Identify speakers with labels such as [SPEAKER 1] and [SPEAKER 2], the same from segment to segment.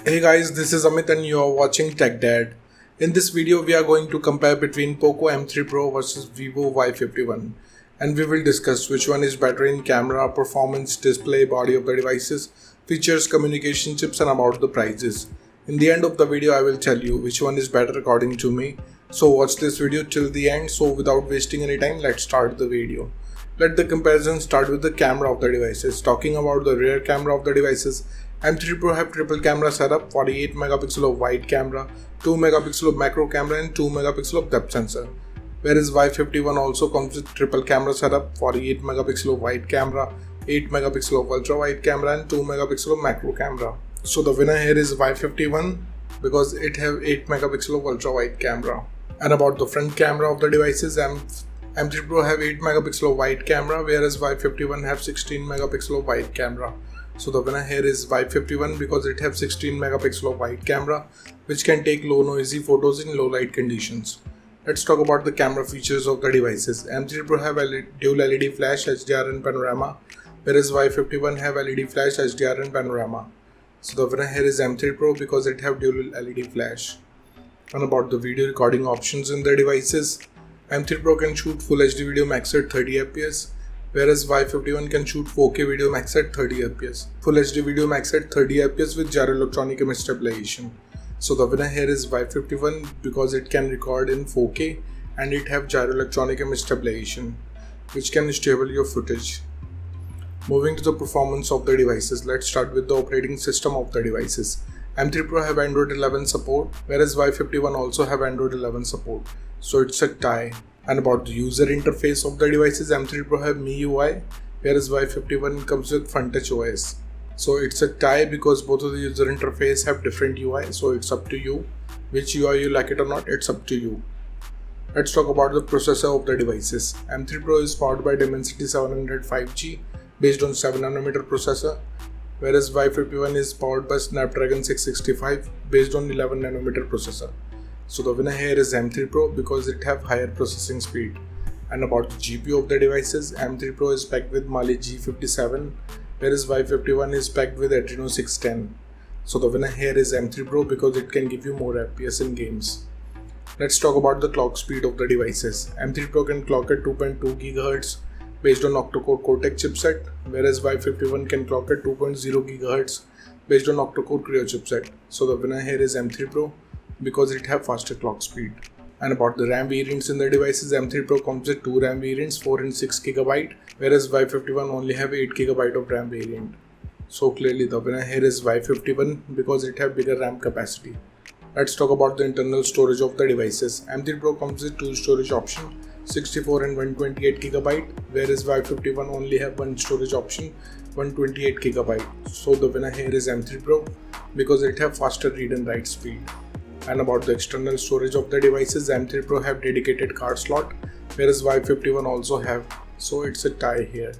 [SPEAKER 1] Hey guys, this is Amit and you are watching Tech Dad. In this video, we are going to compare between Poco M3 Pro versus Vivo Y51, and we will discuss which one is better in camera, performance, display, body of the devices, features, communication chips, and about the prices. In the end of the video, I will tell you which one is better according to me. So watch this video till the end. So without wasting any time, let's start the video. Let the comparison start with the camera of the devices. Talking about the rear camera of the devices, M3 Pro have triple camera setup, 48 megapixel of wide camera, 2 megapixel of macro camera and 2 megapixel of depth sensor. Whereas Y51 also comes with triple camera setup, 48 megapixel of wide camera, 8 megapixel of ultra wide camera and 2 megapixel of macro camera. So the winner here is Y51 because it have 8 megapixel of ultra wide camera. And about the front camera of the devices, M3 Pro have 8 megapixel of wide camera whereas Y51 have 16 megapixel of wide camera. So the winner here is Y51 because it have 16 megapixel of wide camera which can take low noisy photos in low light conditions. Let's talk about the camera features of the devices. M3 Pro have dual LED flash, HDR and panorama, whereas Y51 have LED flash, HDR and panorama. So the winner here is M3 Pro because it have dual LED flash. And about the video recording options in the devices, M3 Pro can shoot Full HD video max at 30 fps, whereas Y51 can shoot 4K video max at 30 fps. Full HD video max at 30 fps with gyro electronic image stabilization. So the winner here is Y51 because it can record in 4K and it have gyro electronic image stabilization, which can stable your footage. Moving to the performance of the devices, let's start with the operating system of the devices. M3 Pro have Android 11 support, whereas Y51 also have Android 11 support, so it's a tie. And about the user interface of the devices, M3 Pro have MIUI, whereas Y51 comes with FunTouch OS. So it's a tie because both of the user interface have different UI, so it's up to you. Which UI you like it or not, it's up to you. Let's talk about the processor of the devices. M3 Pro is powered by Dimensity 700 5G based on 7nm processor, whereas Y51 is powered by Snapdragon 665 based on 11nm processor. So the winner here is M3 Pro because it have higher processing speed. And about the GPU of the devices, M3 Pro is packed with Mali G57, whereas Y51 is packed with Adreno 610. So the winner here is M3 Pro because it can give you more FPS in games. Let's talk about the clock speed of the devices. M3 Pro can clock at 2.2 GHz based on octa-core Cortex chipset, whereas Y51 can clock at 2.0 GHz based on octa-core Creo chipset. So the winner here is M3 Pro because it have faster clock speed. And about the RAM variants in the devices, M3 Pro comes with 2 RAM variants, 4 and 6 GB, whereas Y51 only have 8 GB of RAM variant. So clearly the winner here is Y51 because it have bigger RAM capacity. Let's talk about the internal storage of the devices. M3 Pro comes with 2 storage option, 64 and 128 GB, whereas Y51 only have one storage option, 128 GB. So the winner here is M3 Pro because it have faster read and write speed. And about the external storage of the devices, M3 Pro have dedicated card slot, whereas Y51 also have, so it's a tie here.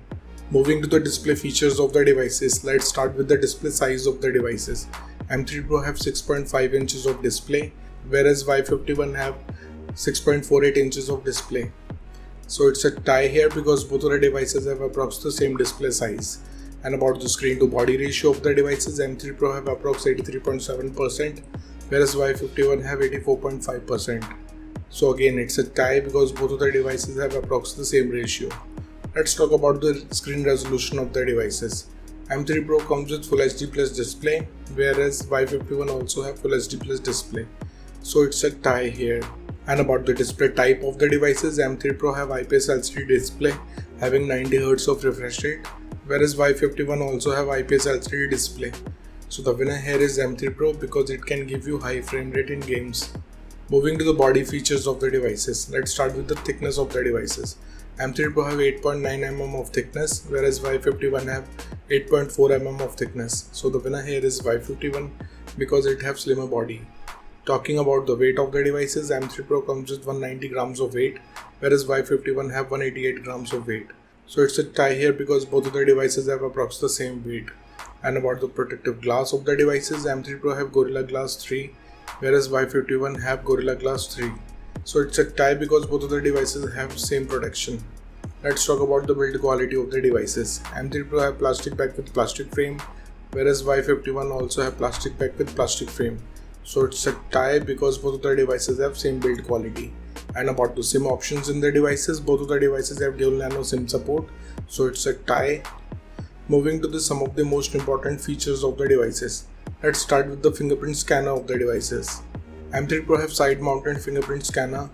[SPEAKER 1] Moving to the display features of the devices, let's start with the display size of the devices. M3 Pro have 6.5 inches of display, whereas Y51 have 6.48 inches of display. So it's a tie here because both of the devices have approximately the same display size. And about the screen to body ratio of the devices, M3 Pro have approximately 83.7%, whereas Y51 have 84.5%. So again it's a tie because both of the devices have approximately the same ratio. Let's talk about the screen resolution of the devices. M3 Pro comes with Full HD Plus display, whereas Y51 also have Full HD Plus display. So it's a tie here. And about the display type of the devices, M3 Pro have IPS LCD display having 90Hz of refresh rate, whereas Y51 also have IPS LCD display. So the winner here is M3 Pro because it can give you high frame rate in games. Moving to the body features of the devices, let's start with the thickness of the devices. M3 Pro have 8.9 mm of thickness, whereas Y51 have 8.4 mm of thickness. So the winner here is Y51 because it have slimmer body. Talking about the weight of the devices, M3 Pro comes with 190 grams of weight, whereas Y51 have 188 grams of weight. So it's a tie here because both of the devices have approximately the same weight. And about the protective glass of the devices, M3 Pro have Gorilla Glass 3, whereas Y51 have Gorilla Glass 3. So it's a tie because both of the devices have same protection. Let's talk about the build quality of the devices. M3 Pro have plastic back with plastic frame, whereas Y51 also have plastic back with plastic frame. So it's a tie because both of the devices have same build quality. And about the SIM options in the devices, both of the devices have dual nano SIM support, so it's a tie. Moving to some of the most important features of the devices. Let's start with the fingerprint scanner of the devices. M3 Pro have side mounted fingerprint scanner.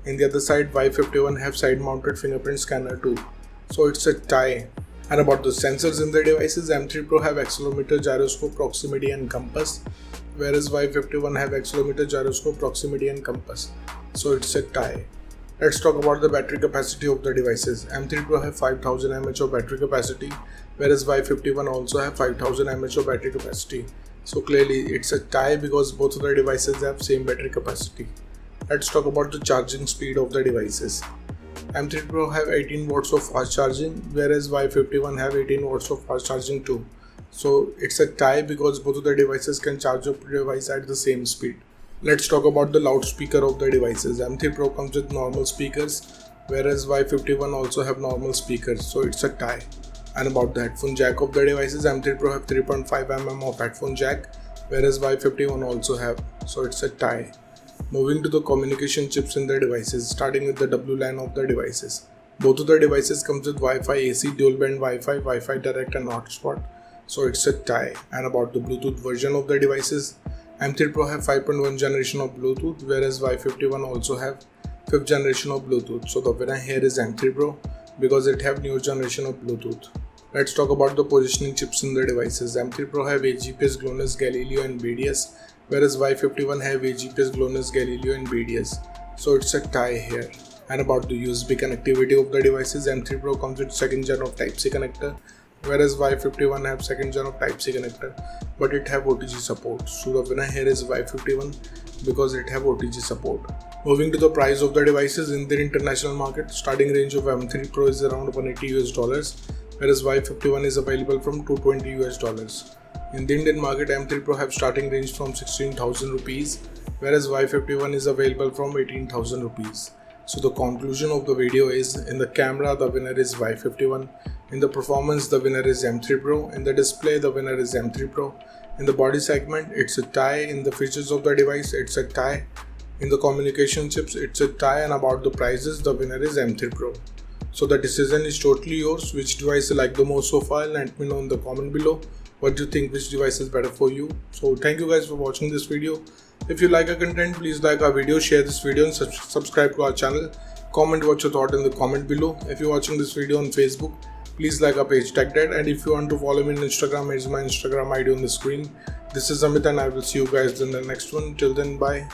[SPEAKER 1] In the other side, Y51 have side mounted fingerprint scanner too. So it's a tie. And about the sensors in the devices, M3 Pro have accelerometer, gyroscope, proximity and compass, whereas Y51 have accelerometer, gyroscope, proximity and compass. So it's a tie. Let's talk about the battery capacity of the devices. M3 Pro have 5000 mAh of battery capacity, whereas Y51 also have 5000 mAh of battery capacity. So clearly it's a tie because both of the devices have same battery capacity. Let's talk about the charging speed of the devices. M3 Pro have 18 watts of fast charging, whereas Y51 have 18 watts of fast charging too. So it's a tie because both of the devices can charge your device at the same speed. Let's talk about the loudspeaker of the devices. M3 Pro comes with normal speakers, whereas Y51 also have normal speakers, so it's a tie. And about the headphone jack of the devices, M3 Pro have 3.5mm of headphone jack, whereas Y51 also have, so it's a tie. Moving to the communication chips in the devices, starting with the WLAN of the devices. Both of the devices comes with Wi-Fi AC, dual band Wi-Fi, Wi-Fi direct and hotspot, so it's a tie. And about the Bluetooth version of the devices, M3 Pro have 5.1 generation of Bluetooth, whereas Y51 also have 5th generation of Bluetooth. So the winner here is M3 Pro because it have newer generation of Bluetooth. Let's talk about the positioning chips in the devices. M3 Pro have AGPS, GLONASS, Galileo and BDS, whereas Y51 have AGPS, GLONASS, Galileo and BDS. So it's a tie here. And about the USB connectivity of the devices, M3 Pro comes with 2nd gen of Type-C connector, whereas Y51 have 2nd gen of Type-C connector, but it have OTG support. So the winner here is Y51 because it have OTG support. Moving to the price of the devices in the international market, starting range of M3 Pro is around $180, whereas Y51 is available from $220. In the Indian market, M3 Pro have starting range from 16,000 rupees, whereas Y51 is available from 18,000 rupees. So the conclusion of the video is, in the camera the winner is Y51, in the performance the winner is M3 Pro, in the display the winner is M3 Pro, in the body segment it's a tie, in the features of the device it's a tie, in the communication chips it's a tie, and about the prices the winner is M3 Pro. So the decision is totally yours. Which device you like the most so far? Let me know in the comment below what do you think, which device is better for you. So thank you guys for watching this video. If you like our content, please like our video, share this video and subscribe to our channel. Comment what you thought in the comment below. If you're watching this video on Facebook, please like our page TechDad, and if you want to follow me on Instagram, here's my Instagram ID on the screen. This is Amit and I will see you guys in the next one. Till then, bye.